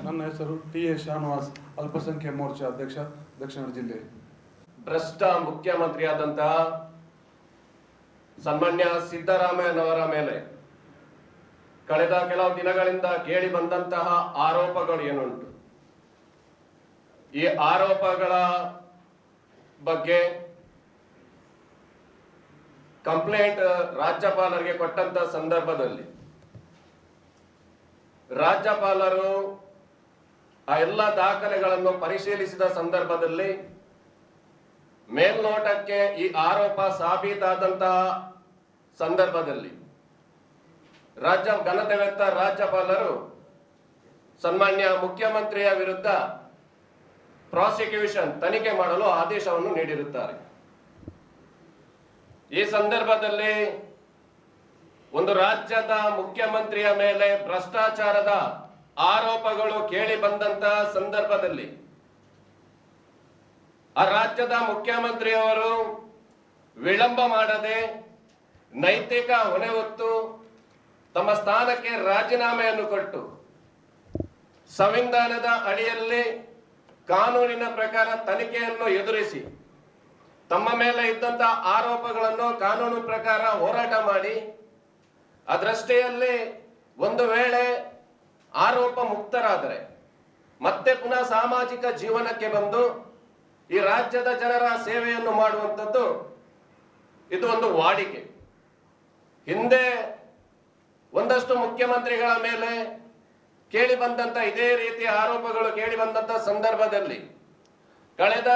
ನನ್ನ ಹೆಸರು ಟಿ.ಎ. ಶಾನವಾಸ್, ಅಲ್ಪಸಂಖ್ಯಾತ ಮೋರ್ಚಾ ಅಧ್ಯಕ್ಷ, ದಕ್ಷಿಣ ಜಿಲ್ಲೆ. ಭ್ರಷ್ಟ ಮುಖ್ಯಮಂತ್ರಿಯಾದಂತಹ ಸನ್ಮಾನ್ಯ ಸಿದ್ದರಾಮಯ್ಯನವರ ಮೇಲೆ ಕಳೆದ ಕೆಲವು ದಿನಗಳಿಂದ ಕೇಳಿ ಬಂದಂತಹ ಆರೋಪಗಳು ಏನುಂಟು, ಈ ಆರೋಪಗಳ ಬಗ್ಗೆ ಕಂಪ್ಲೇಂಟ್ ರಾಜ್ಯಪಾಲರಿಗೆ ಕೊಟ್ಟಂತ ಸಂದರ್ಭದಲ್ಲಿ ರಾಜ್ಯಪಾಲರು ಆ ಎಲ್ಲ ದಾಖಲೆಗಳನ್ನು ಪರಿಶೀಲಿಸಿದ ಸಂದರ್ಭದಲ್ಲಿ ಮೇಲ್ನೋಟಕ್ಕೆ ಈ ಆರೋಪ ಸಾಬೀತಾದಂತಹ ಸಂದರ್ಭದಲ್ಲಿ ಘನತೆವೆತ್ತ ರಾಜ್ಯಪಾಲರು ಸನ್ಮಾನ್ಯ ಮುಖ್ಯಮಂತ್ರಿಯ ವಿರುದ್ಧ ಪ್ರಾಸಿಕ್ಯೂಷನ್ ತನಿಖೆ ಮಾಡಲು ಆದೇಶವನ್ನು ನೀಡಿರುತ್ತಾರೆ. ಈ ಸಂದರ್ಭದಲ್ಲಿ ಒಂದು ರಾಜ್ಯದ ಮುಖ್ಯಮಂತ್ರಿಯ ಮೇಲೆ ಭ್ರಷ್ಟಾಚಾರದ ಆರೋಪಗಳು ಕೇಳಿ ಬಂದಂತಹ ಸಂದರ್ಭದಲ್ಲಿ ಆ ರಾಜ್ಯದ ಮುಖ್ಯಮಂತ್ರಿಯವರು ವಿಳಂಬ ಮಾಡದೆ ನೈತಿಕ ಹೊಣೆ ಹೊತ್ತು ತಮ್ಮ ಸ್ಥಾನಕ್ಕೆ ರಾಜೀನಾಮೆಯನ್ನು ಕೊಟ್ಟು ಸಂವಿಧಾನದ ಅಡಿಯಲ್ಲಿ ಕಾನೂನಿನ ಪ್ರಕಾರ ತನಿಖೆಯನ್ನು ಎದುರಿಸಿ ತಮ್ಮ ಮೇಲೆ ಇದ್ದಂತಹ ಆರೋಪಗಳನ್ನು ಕಾನೂನು ಪ್ರಕಾರ ಹೋರಾಟ ಮಾಡಿ ಅದರಷ್ಟೆಯಲ್ಲಿ ಒಂದು ವೇಳೆ ಆರೋಪ ಮುಕ್ತರಾದರೆ ಮತ್ತೆ ಪುನಃ ಸಾಮಾಜಿಕ ಜೀವನಕ್ಕೆ ಬಂದು ಈ ರಾಜ್ಯದ ಜನರ ಸೇವೆಯನ್ನು ಮಾಡುವಂಥದ್ದು ಇದು ಒಂದು ವಾಡಿಕೆ. ಹಿಂದೆ ಒಂದಷ್ಟು ಮುಖ್ಯಮಂತ್ರಿಗಳ ಮೇಲೆ ಕೇಳಿ ಬಂದಂತ ಇದೇ ರೀತಿಯ ಆರೋಪಗಳು ಕೇಳಿ ಬಂದಂತ ಸಂದರ್ಭದಲ್ಲಿ ಕಳೆದ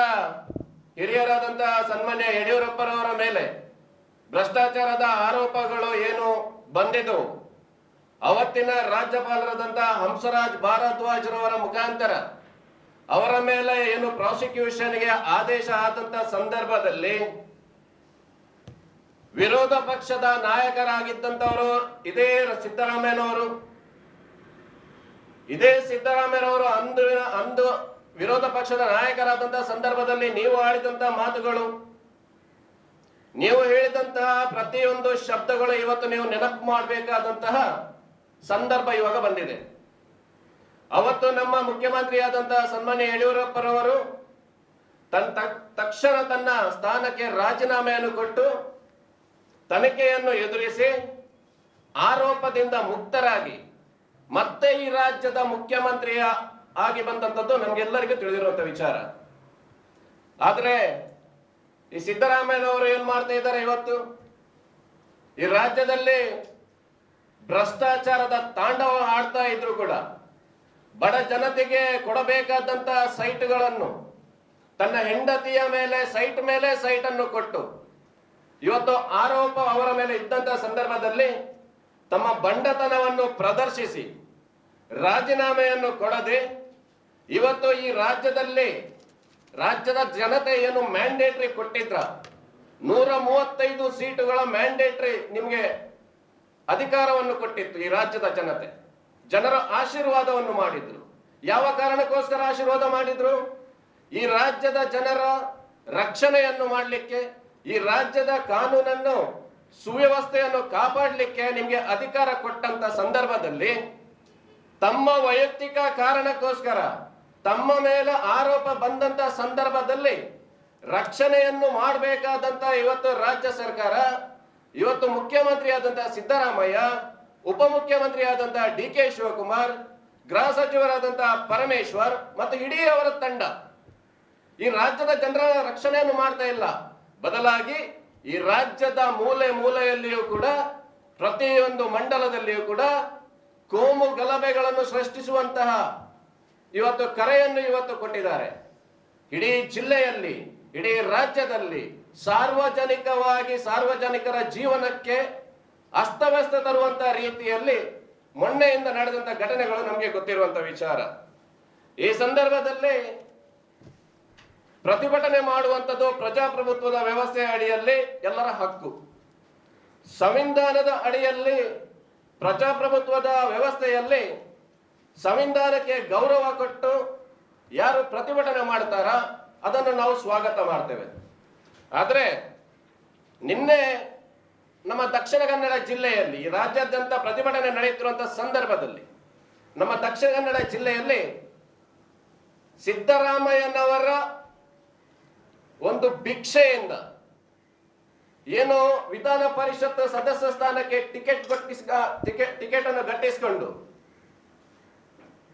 ಹಿರಿಯರಾದಂತಹ ಸನ್ಮಾನ್ಯ ಯಡಿಯೂರಪ್ಪರವರ ಮೇಲೆ ಭ್ರಷ್ಟಾಚಾರದ ಆರೋಪಗಳು ಏನು ಬಂದಿದ್ದು, ಅವತ್ತಿನ ರಾಜ್ಯಪಾಲರಾದಂತಹ ಹಂಸರಾಜ್ ಭಾರದ್ವಾಜ್ ರವರ ಮುಖಾಂತರ ಅವರ ಮೇಲೆ ಏನು ಪ್ರಾಸಿಕ್ಯೂಷನ್ಗೆ ಆದೇಶ ಆದಂತ ಸಂದರ್ಭದಲ್ಲಿ ವಿರೋಧ ಪಕ್ಷದ ನಾಯಕರಾಗಿದ್ದಂತವರು ಇದೇ ಸಿದ್ದರಾಮಯ್ಯನವರು ಅಂದು ವಿರೋಧ ಪಕ್ಷದ ನಾಯಕರಾದಂತಹ ಸಂದರ್ಭದಲ್ಲಿ ನೀವು ಆಡಿದಂತಹ ಮಾತುಗಳು, ನೀವು ಹೇಳಿದಂತಹ ಪ್ರತಿಯೊಂದು ಶಬ್ದಗಳು ಇವತ್ತು ನೀವು ನೆನಪು ಮಾಡಬೇಕಾದಂತಹ ಸಂದರ್ಭ ಇವಾಗ ಬಂದಿದೆ. ಅವತ್ತು ನಮ್ಮ ಮುಖ್ಯಮಂತ್ರಿಯಾದಂತಹ ಸನ್ಮಾನ್ಯ ಯಡಿಯೂರಪ್ಪರವರು ತಕ್ಷಣ ತನ್ನ ಸ್ಥಾನಕ್ಕೆ ರಾಜೀನಾಮೆಯನ್ನು ಕೊಟ್ಟು ತನಿಖೆಯನ್ನು ಎದುರಿಸಿ ಆರೋಪದಿಂದ ಮುಕ್ತರಾಗಿ ಮತ್ತೆ ಈ ರಾಜ್ಯದ ಮುಖ್ಯಮಂತ್ರಿಯ ಆಗಿ ಬಂದಂಥದ್ದು ನಮ್ಗೆಲ್ಲರಿಗೂ ತಿಳಿದಿರುವಂತ ವಿಚಾರ. ಆದ್ರೆ ಈ ಸಿದ್ದರಾಮಯ್ಯನವರು ಏನ್ ಮಾಡ್ತಾ ಇದ್ದಾರೆ, ಇವತ್ತು ಈ ರಾಜ್ಯದಲ್ಲಿ ಭ್ರಷ್ಟಾಚಾರದ ತಾಂಡವ ಆಡ್ತಾ ಇದ್ರು ಕೂಡ ಬಡ ಜನತೆಗೆ ಕೊಡಬೇಕಾದಂತ ಸೈಟ್ಗಳನ್ನು ತನ್ನ ಹೆಂಡತಿಯ ಮೇಲೆ ಸೈಟ್ ಅನ್ನು ಕೊಟ್ಟು ಇವತ್ತು ಆರೋಪ ಅವರ ಮೇಲೆ ಇದ್ದಂತಹ ಸಂದರ್ಭದಲ್ಲಿ ತಮ್ಮ ಬಂಡತನವನ್ನು ಪ್ರದರ್ಶಿಸಿ ರಾಜೀನಾಮೆಯನ್ನು ಕೊಡದೆ ಇವತ್ತು ಈ ರಾಜ್ಯದ ಜನತೆ ಏನು ಮ್ಯಾಂಡೇಟರಿ ಕೊಟ್ಟಿದ್ರ 135 ಸೀಟುಗಳ ಮ್ಯಾಂಡೇಟರಿ ನಿಮ್ಗೆ ಅಧಿಕಾರವನ್ನು ಕೊಟ್ಟಿತ್ತು ಈ ರಾಜ್ಯದ ಜನತೆ. ಜನರ ಆಶೀರ್ವಾದವನ್ನು ಮಾಡಿದ್ರು. ಯಾವ ಕಾರಣಕ್ಕೋಸ್ಕರ ಆಶೀರ್ವಾದ ಮಾಡಿದ್ರು? ಈ ರಾಜ್ಯದ ಜನರ ರಕ್ಷಣೆಯನ್ನು ಮಾಡಲಿಕ್ಕೆ, ಈ ರಾಜ್ಯದ ಕಾನೂನನ್ನು ಸುವ್ಯವಸ್ಥೆಯನ್ನು ಕಾಪಾಡಲಿಕ್ಕೆ ನಿಮ್ಗೆ ಅಧಿಕಾರ ಕೊಟ್ಟಂತ ಸಂದರ್ಭದಲ್ಲಿ ತಮ್ಮ ವೈಯಕ್ತಿಕ ಕಾರಣಕ್ಕೋಸ್ಕರ ತಮ್ಮ ಮೇಲೆ ಆರೋಪ ಬಂದಂತ ಸಂದರ್ಭದಲ್ಲಿ ರಕ್ಷಣೆಯನ್ನು ಮಾಡಬೇಕಾದಂತ ಇವತ್ತು ರಾಜ್ಯ ಸರ್ಕಾರ, ಇವತ್ತು ಮುಖ್ಯಮಂತ್ರಿ ಆದಂತಹ ಸಿದ್ದರಾಮಯ್ಯ, ಉಪಮುಖ್ಯಮಂತ್ರಿ ಆದಂತಹ ಡಿ.ಕೆ. ಶಿವಕುಮಾರ್, ಗೃಹ ಸಚಿವರಾದಂತಹ ಪರಮೇಶ್ವರ್ ಮತ್ತು ಇಡೀ ಅವರ ತಂಡ ಈ ರಾಜ್ಯದ ಜನರ ರಕ್ಷಣೆಯನ್ನು ಮಾಡ್ತಾ ಇಲ್ಲ. ಬದಲಾಗಿ ಈ ರಾಜ್ಯದ ಮೂಲೆಯಲ್ಲಿಯೂ ಕೂಡ ಪ್ರತಿಯೊಂದು ಮಂಡಲದಲ್ಲಿಯೂ ಕೂಡ ಕೋಮು ಗಲಭೆಗಳನ್ನು ಸೃಷ್ಟಿಸುವಂತಹ ಇವತ್ತು ಕರೆಯನ್ನು ಇವತ್ತು ಕೊಟ್ಟಿದ್ದಾರೆ. ಇಡೀ ಜಿಲ್ಲೆಯಲ್ಲಿ, ಇಡೀ ರಾಜ್ಯದಲ್ಲಿ ಸಾರ್ವಜನಿಕರ ಜೀವನಕ್ಕೆ ಅಸ್ತವ್ಯಸ್ತ ತರುವಂತಹ ರೀತಿಯಲ್ಲಿ ಮೊನ್ನೆಯಿಂದ ನಡೆದಂತ ಘಟನೆಗಳು ನಮಗೆ ಗೊತ್ತಿರುವಂತ ವಿಚಾರ. ಈ ಸಂದರ್ಭದಲ್ಲಿ ಪ್ರತಿಭಟನೆ ಮಾಡುವಂಥದ್ದು ಪ್ರಜಾಪ್ರಭುತ್ವದ ವ್ಯವಸ್ಥೆಯ ಅಡಿಯಲ್ಲಿ ಎಲ್ಲರ ಹಕ್ಕು. ಸಂವಿಧಾನದ ಅಡಿಯಲ್ಲಿ ಪ್ರಜಾಪ್ರಭುತ್ವದ ವ್ಯವಸ್ಥೆಯಲ್ಲಿ ಸಂವಿಧಾನಕ್ಕೆ ಗೌರವ ಕೊಟ್ಟು ಯಾರು ಪ್ರತಿಭಟನೆ ಮಾಡ್ತಾರ ಅದನ್ನು ನಾವು ಸ್ವಾಗತ ಮಾಡ್ತೇವೆ. ಆದರೆ ನಿನ್ನೆ ನಮ್ಮ ದಕ್ಷಿಣ ಕನ್ನಡ ಜಿಲ್ಲೆಯಲ್ಲಿ ರಾಜ್ಯಾದ್ಯಂತ ಪ್ರತಿಭಟನೆ ನಡೆಯುತ್ತಿರುವಂತಹ ಸಂದರ್ಭದಲ್ಲಿ ನಮ್ಮ ದಕ್ಷಿಣ ಕನ್ನಡ ಜಿಲ್ಲೆಯಲ್ಲಿ ಸಿದ್ದರಾಮಯ್ಯನವರ ಒಂದು ಭಿಕ್ಷೆಯಿಂದ ಏನು ವಿಧಾನ ಪರಿಷತ್ ಸದಸ್ಯ ಸ್ಥಾನಕ್ಕೆ ಟಿಕೆಟ್ ಅನ್ನು ಗಟ್ಟಿಸಿಕೊಂಡು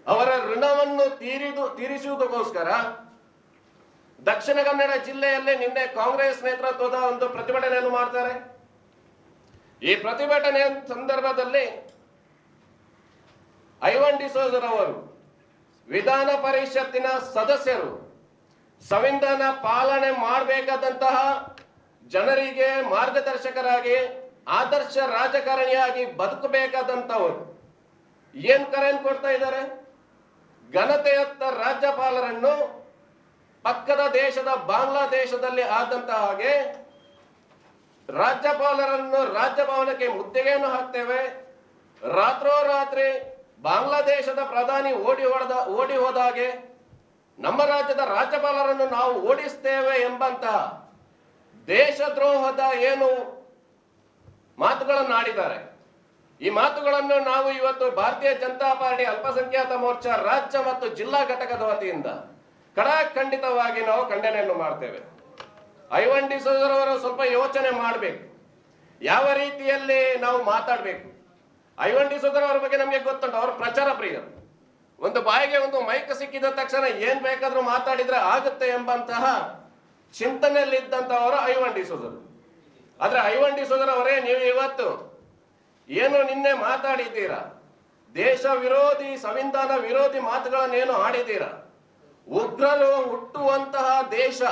ಅವರ ಋಣವನ್ನು ತೀರಿಸುವುದಕ್ಕೋಸ್ಕರ ದಕ್ಷಿಣ ಕನ್ನಡ ಜಿಲ್ಲೆಯಲ್ಲಿ ನಿನ್ನೆ ಕಾಂಗ್ರೆಸ್ ನೇತೃತ್ವದ ಒಂದು ಪ್ರತಿಭಟನೆಯನ್ನು ಮಾಡ್ತಾರೆ. ಈ ಪ್ರತಿಭಟನೆಯ ಸಂದರ್ಭದಲ್ಲಿ ಐವನ್ ಡಿಸೋಜರವರು ವಿಧಾನ ಪರಿಷತ್ತಿನ ಸದಸ್ಯರು ಸಂವಿಧಾನ ಪಾಲನೆ ಮಾಡಬೇಕಾದಂತಹ ಜನರಿಗೆ ಮಾರ್ಗದರ್ಶಕರಾಗಿ ಆದರ್ಶ ರಾಜಕಾರಣಿಯಾಗಿ ಬದುಕಬೇಕಾದಂತವರು ಏನ್ ಕರೆಯನ್ನು ಕೊಡ್ತಾ ಇದ್ದಾರೆ? ಘನತೆಯತ್ತ ರಾಜ್ಯಪಾಲರನ್ನು ಪಕ್ಕದ ದೇಶದ ಬಾಂಗ್ಲಾದೇಶದಲ್ಲಿ ಆದಂತಹ ಹಾಗೆ ರಾಜ್ಯಪಾಲರನ್ನು ರಾಜಭವನಕ್ಕೆ ಮುತ್ತಿಗೆಯನ್ನು ಹಾಕ್ತೇವೆ, ರಾತ್ರೋರಾತ್ರಿ ಬಾಂಗ್ಲಾದೇಶದ ಪ್ರಧಾನಿ ಓಡಿ ಹೋದಾಗೆ ನಮ್ಮ ರಾಜ್ಯದ ರಾಜ್ಯಪಾಲರನ್ನು ನಾವು ಓಡಿಸ್ತೇವೆ ಎಂಬಂತಹ ದೇಶದ್ರೋಹದ ಏನು ಮಾತುಗಳನ್ನು ಆಡಿದ್ದಾರೆ. ಈ ಮಾತುಗಳನ್ನು ನಾವು ಇವತ್ತು ಭಾರತೀಯ ಜನತಾ ಪಾರ್ಟಿ ಅಲ್ಪಸಂಖ್ಯಾತ ಮೋರ್ಚಾ ರಾಜ್ಯ ಮತ್ತು ಜಿಲ್ಲಾ ಘಟಕದ ವತಿಯಿಂದ ಖಂಡಿತವಾಗಿ ನಾವು ಖಂಡನೆಯನ್ನು ಮಾಡ್ತೇವೆ. ಐವನ್ ಡಿಸೋಜರ್ ಅವರು ಸ್ವಲ್ಪ ಯೋಚನೆ ಮಾಡಬೇಕು, ಯಾವ ರೀತಿಯಲ್ಲಿ ನಾವು ಮಾತಾಡಬೇಕು. ಐವನ್ ಡಿಸೋಜರ್ ಅವರ ಬಗ್ಗೆ ನಮಗೆ ಗೊತ್ತುಂಟು, ಅವರು ಪ್ರಚಾರ ಪ್ರಿಯರು. ಒಂದು ಬಾಯಿಗೆ ಒಂದು ಮೈಕ್ ಸಿಕ್ಕಿದ ತಕ್ಷಣ ಏನ್ ಬೇಕಾದ್ರೂ ಮಾತಾಡಿದ್ರೆ ಆಗುತ್ತೆ ಎಂಬಂತಹ ಚಿಂತನೆಯಲ್ಲಿದ್ದಂತವರು ಐವನ್ ಡಿಸೋಜರ್. ಆದ್ರೆ ಐವನ್ ಡಿಸೋಜರ್ ಅವರೇ, ನೀವು ಇವತ್ತು ಏನು ನಿನ್ನೆ ಮಾತಾಡಿದ್ದೀರಾ, ದೇಶ ವಿರೋಧಿ ಸಂವಿಧಾನ ವಿರೋಧಿ ಮಾತುಗಳನ್ನೇನು ಆಡಿದ್ದೀರಾ, ಉಗ್ರರು ಹುಟ್ಟುವಂತಹ ದೇಶ,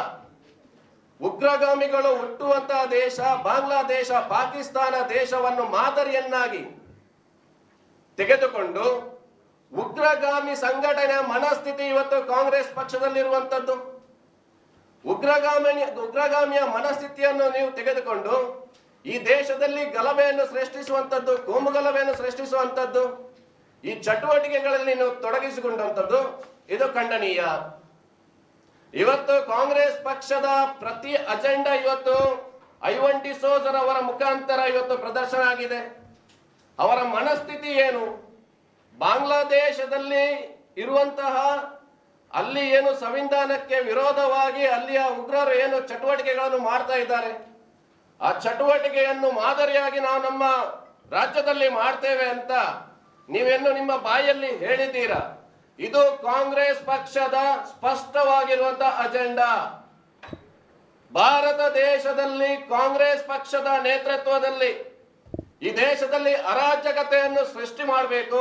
ಉಗ್ರಗಾಮಿಗಳು ಹುಟ್ಟುವಂತಹ ದೇಶ ಬಾಂಗ್ಲಾದೇಶ, ಪಾಕಿಸ್ತಾನ ದೇಶವನ್ನು ಮಾದರಿಯನ್ನಾಗಿ ತೆಗೆದುಕೊಂಡು ಉಗ್ರಗಾಮಿ ಸಂಘಟನೆಯ ಮನಸ್ಥಿತಿ ಇವತ್ತು ಕಾಂಗ್ರೆಸ್ ಪಕ್ಷದಲ್ಲಿರುವಂತದ್ದು. ಉಗ್ರಗಾಮಿಯ ಮನಸ್ಥಿತಿಯನ್ನು ನೀವು ತೆಗೆದುಕೊಂಡು ಈ ದೇಶದಲ್ಲಿ ಗಲಭೆಯನ್ನು ಸೃಷ್ಟಿಸುವಂತದ್ದು, ಕೋಮು ಗಲಭೆಯನ್ನು ಸೃಷ್ಟಿಸುವಂತದ್ದು, ಈ ಚಟುವಟಿಕೆಗಳಲ್ಲಿ ನೀವು ತೊಡಗಿಸಿಕೊಂಡಂತದ್ದು, ಇದು ಖಂಡನೀಯ. ಇವತ್ತು ಕಾಂಗ್ರೆಸ್ ಪಕ್ಷದ ಪ್ರತಿ ಅಜೆಂಡಾ ಇವತ್ತು ಐವನ್ ಡಿಸೋಜರ್ ಅವರ ಮುಖಾಂತರ ಇವತ್ತು ಪ್ರದರ್ಶನ ಆಗಿದೆ. ಅವರ ಮನಸ್ಥಿತಿ ಏನು, ಬಾಂಗ್ಲಾದೇಶದಲ್ಲಿ ಇರುವಂತಹ ಅಲ್ಲಿ ಏನು ಸಂವಿಧಾನಕ್ಕೆ ವಿರೋಧವಾಗಿ ಅಲ್ಲಿಯ ಉಗ್ರರು ಏನು ಚಟುವಟಿಕೆಗಳನ್ನು ಮಾಡ್ತಾ ಇದ್ದಾರೆ, ಆ ಚಟುವಟಿಕೆಯನ್ನು ಮಾದರಿಯಾಗಿ ನಾವು ನಮ್ಮ ರಾಜ್ಯದಲ್ಲಿ ಮಾಡ್ತೇವೆ ಅಂತ ನೀವೇನು ನಿಮ್ಮ ಬಾಯಲ್ಲಿ ಹೇಳಿದ್ದೀರಾ. ಇದು ಕಾಂಗ್ರೆಸ್ ಪಕ್ಷದ ಸ್ಪಷ್ಟವಾಗಿರುವಂತಹ ಅಜೆಂಡಾ. ಭಾರತ ದೇಶದಲ್ಲಿ ಕಾಂಗ್ರೆಸ್ ಪಕ್ಷದ ನೇತೃತ್ವದಲ್ಲಿ ಈ ದೇಶದಲ್ಲಿ ಅರಾಜಕತೆಯನ್ನು ಸೃಷ್ಟಿ ಮಾಡಬೇಕು,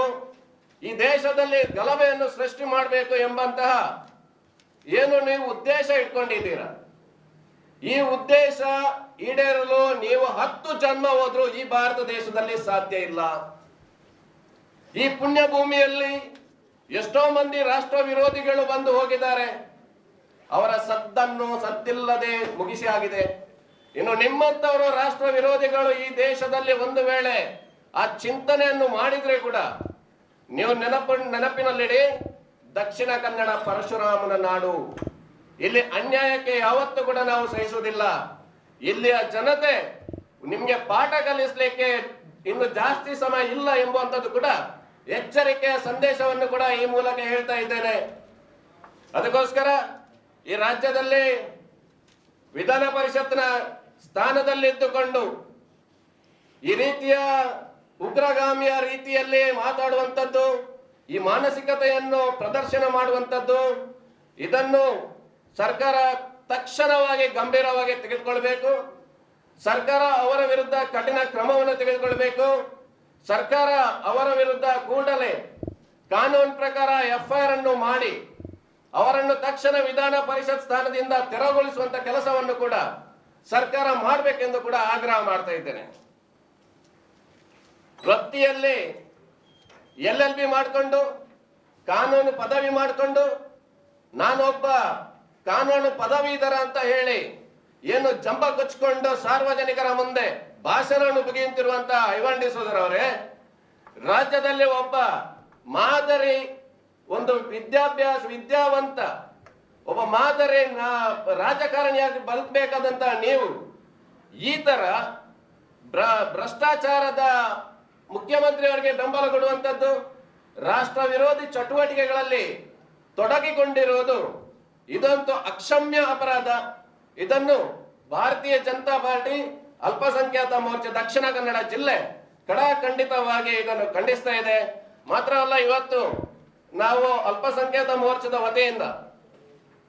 ಈ ದೇಶದಲ್ಲಿ ಗಲಭೆಯನ್ನು ಸೃಷ್ಟಿ ಮಾಡಬೇಕು ಎಂಬಂತಹ ಏನು ನೀವು ಉದ್ದೇಶ ಇಟ್ಕೊಂಡಿದ್ದೀರಾ, ಈ ಉದ್ದೇಶ ಈಡೇರಲು ನೀವು 10 ಜನ್ಮ ಹೋದ್ರೂ ಈ ಭಾರತ ದೇಶದಲ್ಲಿ ಸಾಧ್ಯ ಇಲ್ಲ. ಈ ಪುಣ್ಯ ಭೂಮಿಯಲ್ಲಿ ಎಷ್ಟೋ ಮಂದಿ ರಾಷ್ಟ್ರ ವಿರೋಧಿಗಳು ಬಂದು ಹೋಗಿದ್ದಾರೆ, ಅವರ ಸದ್ದಿಲ್ಲದೆ ಮುಗಿಸಿ ಆಗಿದೆ. ಇನ್ನು ನಿಮ್ಮಂತವರು ರಾಷ್ಟ್ರ ವಿರೋಧಿಗಳು ಈ ದೇಶದಲ್ಲಿ ಒಂದು ವೇಳೆ ಆ ಚಿಂತನೆಯನ್ನು ಮಾಡಿದ್ರೆ ಕೂಡ ನೀವು ನೆನಪಿನಲ್ಲಿಡಿ, ದಕ್ಷಿಣ ಕನ್ನಡ ಪರಶುರಾಮನ ನಾಡು. ಇಲ್ಲಿ ಅನ್ಯಾಯಕ್ಕೆ ಯಾವತ್ತೂ ಕೂಡ ನಾವು ಸಹಿಸುವುದಿಲ್ಲ. ಇಲ್ಲಿಯ ಜನತೆ ನಿಮ್ಗೆ ಪಾಠ ಕಲಿಸ್ಲಿಕ್ಕೆ ಇನ್ನು ಜಾಸ್ತಿ ಸಮಯ ಇಲ್ಲ ಎಂಬುವಂಥದ್ದು ಕೂಡ ಎಚ್ಚರಿಕೆಯ ಸಂದೇಶವನ್ನು ಕೂಡ ಈ ಮೂಲಕ ಹೇಳ್ತಾ ಇದ್ದೇನೆ. ಅದಕ್ಕೋಸ್ಕರ ಈ ರಾಜ್ಯದಲ್ಲಿ ವಿಧಾನ ಪರಿಷತ್ನ ಸ್ಥಾನದಲ್ಲಿದ್ದುಕೊಂಡು ಈ ರೀತಿಯ ಉಗ್ರಗಾಮಿಯ ರೀತಿಯಲ್ಲಿ ಮಾತಾಡುವಂಥದ್ದು, ಈ ಮಾನಸಿಕತೆಯನ್ನು ಪ್ರದರ್ಶನ ಮಾಡುವಂಥದ್ದು, ಇದನ್ನು ಸರ್ಕಾರ ತಕ್ಷಣವಾಗಿ ಗಂಭೀರವಾಗಿ ತೆಗೆದುಕೊಳ್ಬೇಕು. ಸರ್ಕಾರ ಅವರ ವಿರುದ್ಧ ಕಠಿಣ ಕ್ರಮವನ್ನು ತೆಗೆದುಕೊಳ್ಬೇಕು. ಸರ್ಕಾರ ಅವರ ವಿರುದ್ಧ ಕೂಡಲೇ ಕಾನೂನು ಪ್ರಕಾರ FIR ಅನ್ನು ಮಾಡಿ ಅವರನ್ನು ತಕ್ಷಣ ವಿಧಾನ ಪರಿಷತ್ ಸ್ಥಾನದಿಂದ ತೆರವುಗೊಳಿಸುವಂತ ಕೆಲಸವನ್ನು ಕೂಡ ಸರ್ಕಾರ ಮಾಡಬೇಕೆಂದು ಕೂಡ ಆಗ್ರಹ ಮಾಡ್ತಾ ಇದ್ದೇನೆ. ವೃತ್ತಿಯಲ್ಲಿ LLB ಮಾಡಿಕೊಂಡು ಕಾನೂನು ಪದವಿ ಮಾಡಿಕೊಂಡು ನಾನೊಬ್ಬ ಕಾನೂನು ಪದವೀಧರ ಅಂತ ಹೇಳಿ ಏನು ಜಂಬ ಕೊಚ್ಚಿಕೊಂಡು ಸಾರ್ವಜನಿಕರ ಮುಂದೆ ಭಾಷಣವನ್ನು ಮುಗಿಯುತ್ತಿರುವಂತಹ ಐವನ್ ಡಿಸೋಜರ್ ಅವರೇ, ರಾಜ್ಯದಲ್ಲಿ ಒಬ್ಬ ಮಾದರಿ ಒಂದು ವಿದ್ಯಾವಂತ ಒಬ್ಬ ಮಾದರಿ ರಾಜಕಾರಣಿಯಾಗಿ ಬದುಕಬೇಕಾದಂತ ನೀವು ಈ ತರ ಭ್ರಷ್ಟಾಚಾರದ ಮುಖ್ಯಮಂತ್ರಿ ಅವರಿಗೆ ಬೆಂಬಲ ಕೊಡುವಂತದ್ದು, ರಾಷ್ಟ್ರ ವಿರೋಧಿ ಚಟುವಟಿಕೆಗಳಲ್ಲಿ ತೊಡಗಿಕೊಂಡಿರುವುದು ಇದಂತೂ ಅಕ್ಷಮ್ಯ ಅಪರಾಧ. ಇದನ್ನು ಭಾರತೀಯ ಜನತಾ ಪಾರ್ಟಿ ಅಲ್ಪಸಂಖ್ಯಾತ ಮೋರ್ಚಾ ದಕ್ಷಿಣ ಕನ್ನಡ ಜಿಲ್ಲೆ ಖಂಡಿತವಾಗಿ ಇದನ್ನು ಖಂಡಿಸ್ತಾ ಇದೆ. ಮಾತ್ರ ಅಲ್ಲ, ಇವತ್ತು ನಾವು ಅಲ್ಪಸಂಖ್ಯಾತ ಮೋರ್ಚಾದ ವತಿಯಿಂದ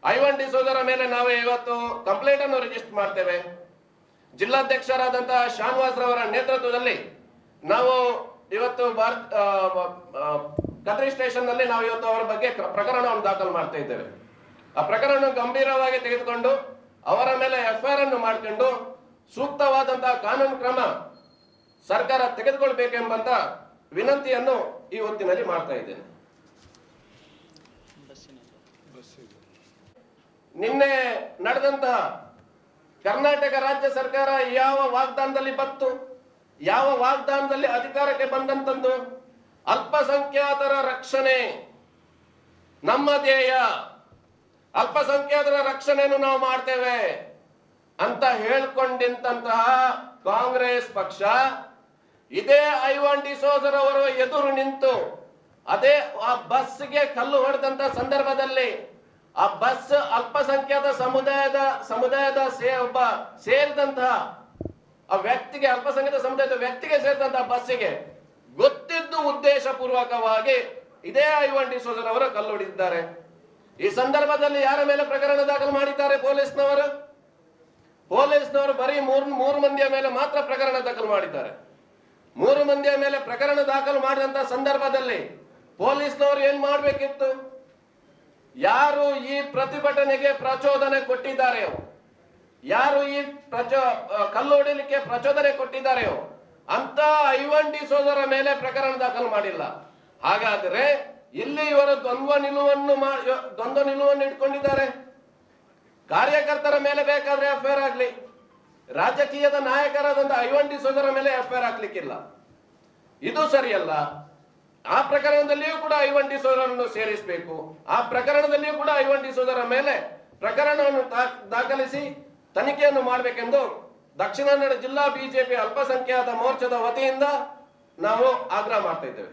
ಐವನ್ ಡಿಸೋಜರ ಮೇಲೆ ನಾವು ಇವತ್ತು ಕಂಪ್ಲೇಂಟ್ ಅನ್ನು ರಿಜಿಸ್ಟರ್ ಮಾಡ್ತೇವೆ. ಜಿಲ್ಲಾಧ್ಯಕ್ಷರಾದಂತಹ ಶಾನ್ವಾಸ್ ರವರ ನೇತೃತ್ವದಲ್ಲಿ ನಾವು ಇವತ್ತು ಕದ್ರಿ ಸ್ಟೇಷನ್ ನಲ್ಲಿ ನಾವು ಇವತ್ತು ಅವರ ಬಗ್ಗೆ ಪ್ರಕರಣವನ್ನು ದಾಖಲು ಮಾಡ್ತಾ ಇದ್ದೇವೆ. ಆ ಪ್ರಕರಣ ಗಂಭೀರವಾಗಿ ತೆಗೆದುಕೊಂಡು ಅವರ ಮೇಲೆ ಎಫ್ಐಆರ್ ಅನ್ನು ಮಾಡಿಕೊಂಡು ಸೂಕ್ತವಾದಂತಹ ಕಾನೂನು ಕ್ರಮ ಸರ್ಕಾರ ತೆಗೆದುಕೊಳ್ಬೇಕೆಂಬಂತ ವಿನಂತಿಯನ್ನು ಈ ಹೊತ್ತಿನಲ್ಲಿ ಮಾಡ್ತಾ ಇದ್ದೇನೆ. ನಿನ್ನೆ ನಡೆದಂತಹ ಕರ್ನಾಟಕ ರಾಜ್ಯ ಸರ್ಕಾರ ಯಾವ ವಾಗ್ದಾನದಲ್ಲಿ ಬಂತು, ಯಾವ ವಾಗ್ದಾನದಲ್ಲಿ ಅಧಿಕಾರಕ್ಕೆ ಬಂದಂತಂದು ಅಲ್ಪಸಂಖ್ಯಾತರ ರಕ್ಷಣೆ ನಮ್ಮ ಧ್ಯೇಯ, ಅಲ್ಪಸಂಖ್ಯಾತರ ರಕ್ಷಣೆಯನ್ನು ನಾವು ಮಾಡ್ತೇವೆ ಅಂತ ಹೇಳ್ಕೊಂಡಿದ್ದಂತಹ ಕಾಂಗ್ರೆಸ್ ಪಕ್ಷ ಇದೇ ಐವನ್ ಡಿಸೋಜರ್ ಅವರು ಎದುರು ನಿಂತು ಅದೇ ಆ ಬಸ್ಗೆ ಕಲ್ಲು ಹೊಡೆದಂತ ಸಂದರ್ಭದಲ್ಲಿ ಆ ಬಸ್ ಅಲ್ಪಸಂಖ್ಯಾತ ಸಮುದಾಯದ ಒಬ್ಬ ಸೇರಿದಂತಹ ಆ ವ್ಯಕ್ತಿಗೆ, ಅಲ್ಪಸಂಖ್ಯಾತ ಸಮುದಾಯದ ವ್ಯಕ್ತಿಗೆ ಸೇರಿದಂತಹ ಬಸ್ಸಿಗೆ ಗೊತ್ತಿದ್ದು ಉದ್ದೇಶ ಪೂರ್ವಕವಾಗಿ ಇದೇ ಐವನ್ ಡಿಸೋಜರ್ ಅವರು ಕಲ್ಲು ಹೊಡೆದಿದ್ದಾರೆ. ಈ ಸಂದರ್ಭದಲ್ಲಿ ಯಾರ ಮೇಲೆ ಪ್ರಕರಣ ದಾಖಲು ಮಾಡಿದ್ದಾರೆ? ಪೊಲೀಸ್ನವರು ಬರೀ ಮೂರು ಮಂದಿಯ ಮೇಲೆ ಮಾತ್ರ ಪ್ರಕರಣ ದಾಖಲು ಮಾಡಿದ್ದಾರೆ. 3 ಮಂದಿಯ ಮೇಲೆ ಪ್ರಕರಣ ದಾಖಲು ಮಾಡಿದಂತ ಸಂದರ್ಭದಲ್ಲಿ ಪೊಲೀಸ್ನವರು ಏನ್ ಮಾಡಬೇಕಿತ್ತು? ಯಾರು ಈ ಪ್ರತಿಭಟನೆಗೆ ಪ್ರಚೋದನೆ ಕೊಟ್ಟಿದ್ದಾರೆಯೋ, ಯಾರು ಈ ಕಲ್ಲು ಹೊಡಿಲಿಕ್ಕೆ ಪ್ರಚೋದನೆ ಕೊಟ್ಟಿದ್ದಾರೆಯೋ ಅಂತ ಐವನ್ ಡಿಸೋಜರ ಮೇಲೆ ಪ್ರಕರಣ ದಾಖಲು ಮಾಡಿಲ್ಲ. ಹಾಗಾದ್ರೆ ಇಲ್ಲಿ ಇವರು ದ್ವಂದ್ವ ನಿಲುವನ್ನು ಇಟ್ಕೊಂಡಿದ್ದಾರೆ. ಕಾರ್ಯಕರ್ತರ ಮೇಲೆ ಬೇಕಾದ್ರೆ ಎಫ್ಐಆರ್ ಆಗ್ಲಿ, ರಾಜಕೀಯದ ನಾಯಕರಾದಂತಹ ಐವನ್ ಡಿಸೋಜರ ಮೇಲೆ ಎಫ್ಐಆರ್ ಹಾಕ್ಲಿಕ್ಕಿಲ್ಲ. ಇದು ಸರಿಯಲ್ಲ. ಆ ಪ್ರಕರಣದಲ್ಲಿಯೂ ಕೂಡ ಐವನ್ ಡಿಸೋಜರ್ ಅನ್ನು ಸೇರಿಸಬೇಕು. ಆ ಪ್ರಕರಣದಲ್ಲಿಯೂ ಕೂಡ ಐವನ್ ಡಿಸೋಜರ ಮೇಲೆ ಪ್ರಕರಣವನ್ನು ದಾಖಲಿಸಿ ತನಿಖೆಯನ್ನು ಮಾಡಬೇಕೆಂದು ದಕ್ಷಿಣ ಕನ್ನಡ ಜಿಲ್ಲಾ ಬಿಜೆಪಿ ಅಲ್ಪಸಂಖ್ಯಾತ ಮೋರ್ಚಾದ ವತಿಯಿಂದ ನಾವು ಆಗ್ರಹ ಮಾಡ್ತಾ ಇದ್ದೇವೆ.